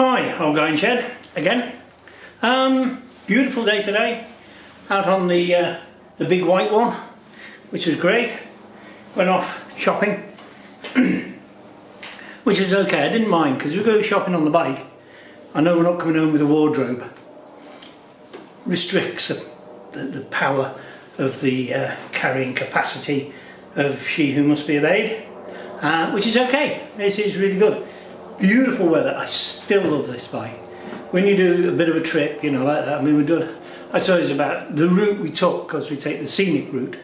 Hi, old guy in shed again. Beautiful day today, out on the big white one, which was great. Went off shopping, which is okay. I didn't mind because we go shopping on the bike. I know we're not coming home with a wardrobe. Restricts the power of the carrying capacity of she who must be obeyed, which is okay. It is really good. Beautiful weather. I still love this bike. When you do a bit of a trip, you know, like that, I mean, we've done, I suppose, about the route we took, because we take the scenic route.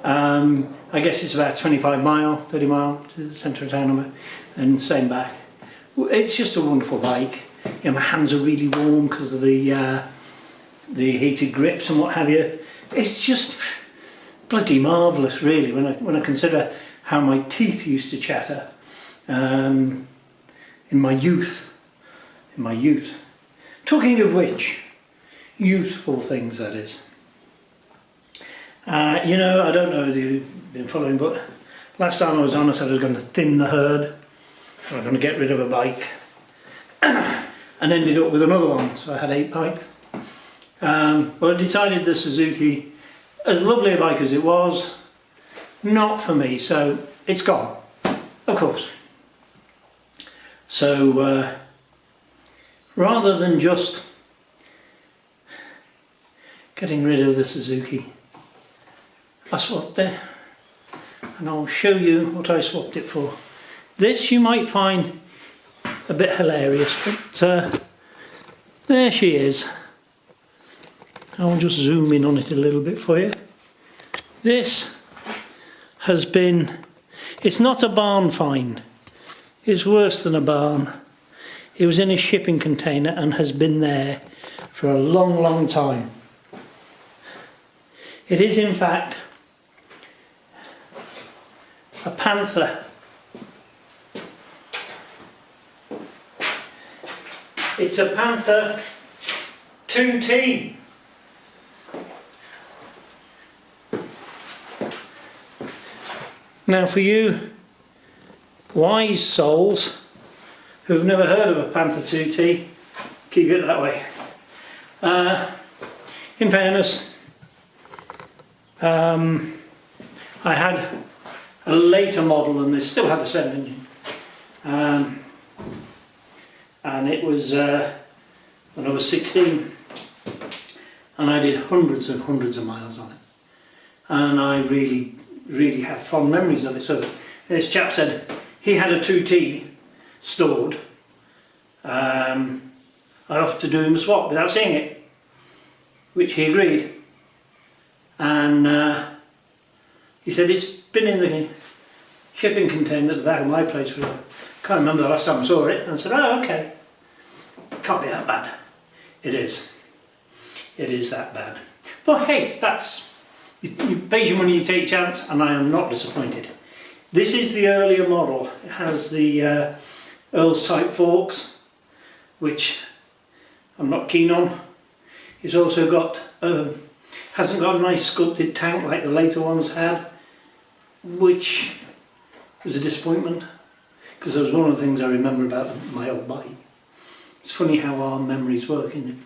I guess it's about 25 mile, 30 mile to the centre of town, and same back. It's just a wonderful bike. You know, my hands are really warm because of the heated grips and what have you. It's just bloody marvellous, really, when I consider how my teeth used to chatter in my youth. Talking of which, youthful things, that is. You know, I don't know whether you've been following, but last time I was on, I said I was going to thin the herd. I was going to get rid of a bike, and ended up with another one. So I had 8 bikes. But I decided the Suzuki, as lovely a bike as it was, not for me. So it's gone, of course. So rather than just getting rid of the Suzuki, I swapped it, and I'll show you what I swapped it for. This you might find a bit hilarious, but there she is. I'll just zoom in on it a little bit for you. This has been, it's not a barn find, it's worse than a barn. It was in a shipping container and has been there for a long, long time. It is in fact a Panther. It's a Panther 2T. Now, for you wise souls who've never heard of a Panther 2T, keep it that way. In fairness, I had a later model than this, still had the same engine, and it was when I was 16, and I did hundreds and hundreds of miles on it, and I really have fond memories of it. So this chap said he had a 2T stored. I offered to do him a swap without seeing it, which he agreed, and he said it's been in the shipping container at the back of my place for, can't remember the last time I saw it, and I said, oh, okay, can't be that bad. It is that bad, but hey, that's, you pay your money, you take your chance, and I am not disappointed. This is the earlier model. It has the Earl's type forks, which I'm not keen on. It's also got, hasn't got a nice sculpted tank like the later ones had, which was a disappointment, because that was one of the things I remember about my old bike. It's funny how our memories work, isn't it?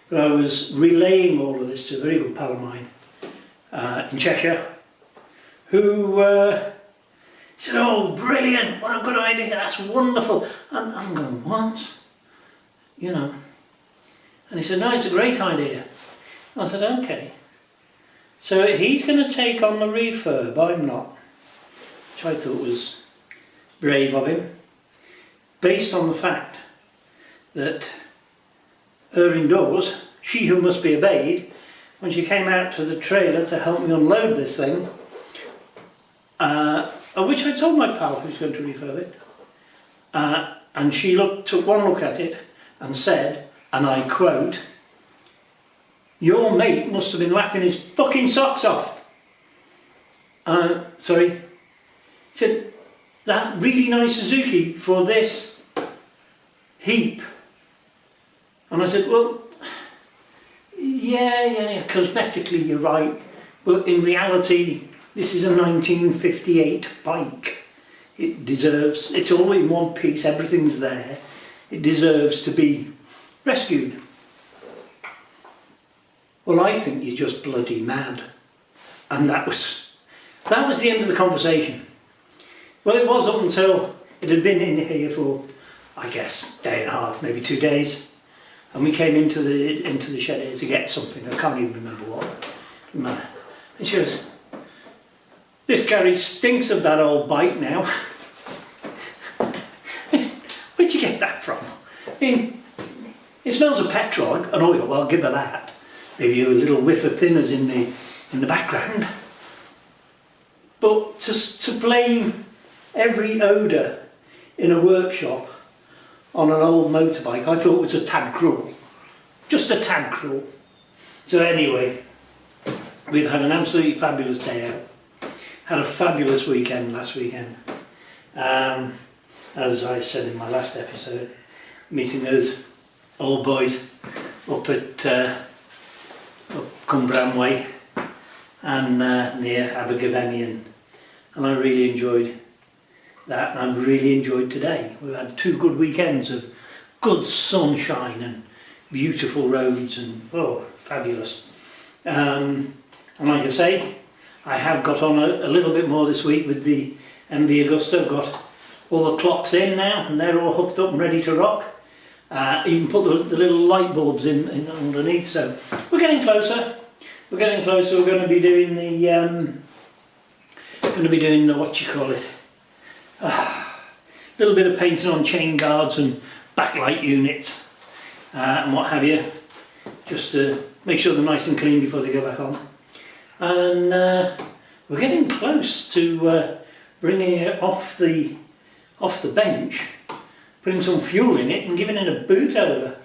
But I was relaying all of this to a very good pal of mine in Cheshire, who said, oh, brilliant, what a good idea, that's wonderful. And I'm going, what? You know. And he said, no, it's a great idea. And I said, okay. So he's going to take on the refurb, I'm not. Which I thought was brave of him, based on the fact that her indoors, she who must be obeyed, when she came out to the trailer to help me unload this thing, which I told my pal who's going to refurb it, and she took one look at it and said, and I quote, your mate must have been laughing his fucking socks off. Sorry, he said, that really nice Suzuki for this heap. And I said, well, yeah, cosmetically you're right, but in reality this is a 1958 bike. It deserves, it's all in one piece, everything's there. It deserves to be rescued. Well, I think you're just bloody mad. And that was the end of the conversation. Well, it was up until it had been in here for, I guess, a day and a half, maybe 2 days. And we came into the shed here to get something. I can't even remember what. And she goes, "This garage stinks of that old bike now." Where'd you get that from? I mean, it smells of petrol and oil, well, I'll give her that. Maybe a little whiff of thinners in the background. But to blame every odour in a workshop on an old motorbike, I thought was a tad cruel. Just a tad cruel. So anyway, we've had an absolutely fabulous day out. Had a fabulous weekend last weekend. As I said in my last episode, meeting those old boys up at up Cumbrian Way and near Abergavenny, and I really enjoyed that, and I've really enjoyed today. We've had 2 good weekends of good sunshine and beautiful roads, and oh, fabulous. And like I say, I have got on a little bit more this week with the MV Augusta. I've got all the clocks in now, and they're all hooked up and ready to rock. Even put the little light bulbs in underneath. So we're getting closer. We're getting closer. We're going to be doing the what you call it. Little bit of painting on chain guards and backlight units and what have you, just to make sure they're nice and clean before they go back on. And we're getting close to bringing it off the bench, putting some fuel in it and giving it a boot over.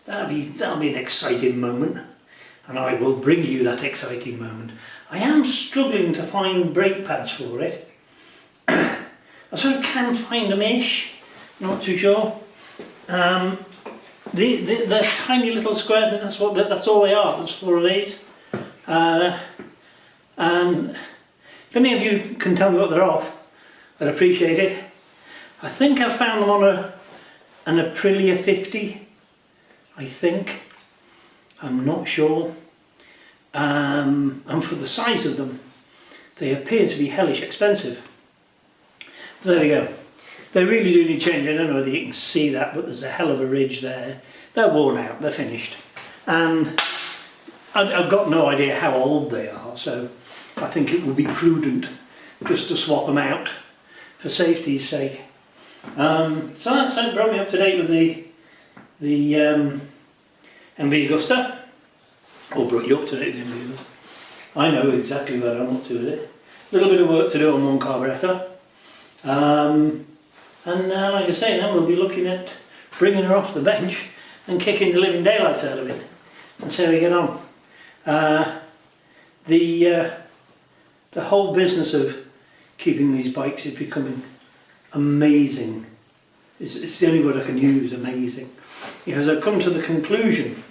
That'll be an exciting moment, and I will bring you that exciting moment. I am struggling to find brake pads for it. I sort of can find them-ish, not too sure. They're tiny little square, but that's all they are. There's 4 of these. And if any of you can tell me what they're off, I'd appreciate it. I think I found them on an Aprilia 50, I think. I'm not sure. And for the size of them, they appear to be hellish expensive. But there we go. They really do need change. I don't know whether you can see that, but there's a hell of a ridge there. They're worn out, they're finished. And I've got no idea how old they are, so I think it would be prudent just to swap them out for safety's sake. So that brought me up to date with the MV Augusta. Or brought you up to date with the MV Augusta. I know exactly where I'm up to with it. A little bit of work to do on one carburettor. And like I say, then we'll be looking at bringing her off the bench and kicking the living daylights out of it and see how we get on. The whole business of keeping these bikes is becoming amazing. It's the only word I can use, amazing. Because I've come to the conclusion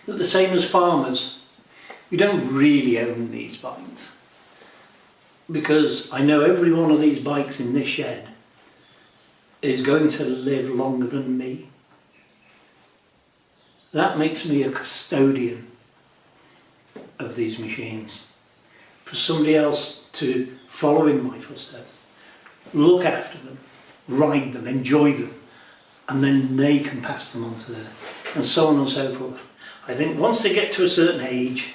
that the same as farmers, we don't really own these bikes. Because I know every one of these bikes in this shed is going to live longer than me. That makes me a custodian of these machines. For somebody else to follow in my footsteps, look after them, ride them, enjoy them, and then they can pass them on to them, and so on and so forth. I think once they get to a certain age,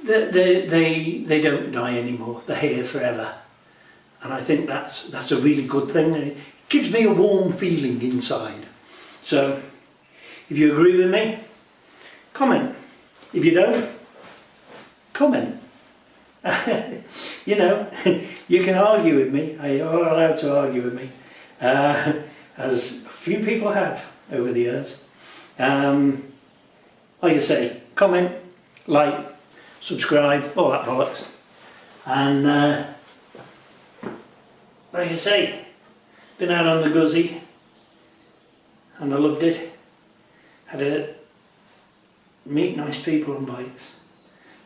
they don't die anymore. They're here forever, and I think that's a really good thing. It gives me a warm feeling inside. So, if you agree with me, comment. If you don't, comment. You know, you can argue with me. You're allowed to argue with me, as a few people have over the years. Like I say, comment, like, subscribe, all that bollocks. And like I say, been out on the Guzzy and I loved it. Had to meet nice people on bikes.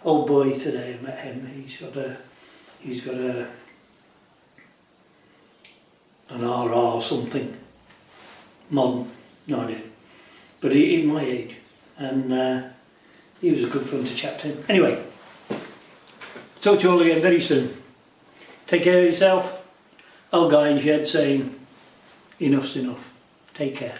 Old boy today, I met him. He's got a an RR something, modern, no idea. But he my age, and he was a good fun to chat to. Anyway, talk to you all again very soon. Take care of yourself. Old guy in shed saying, enough's enough. Take care.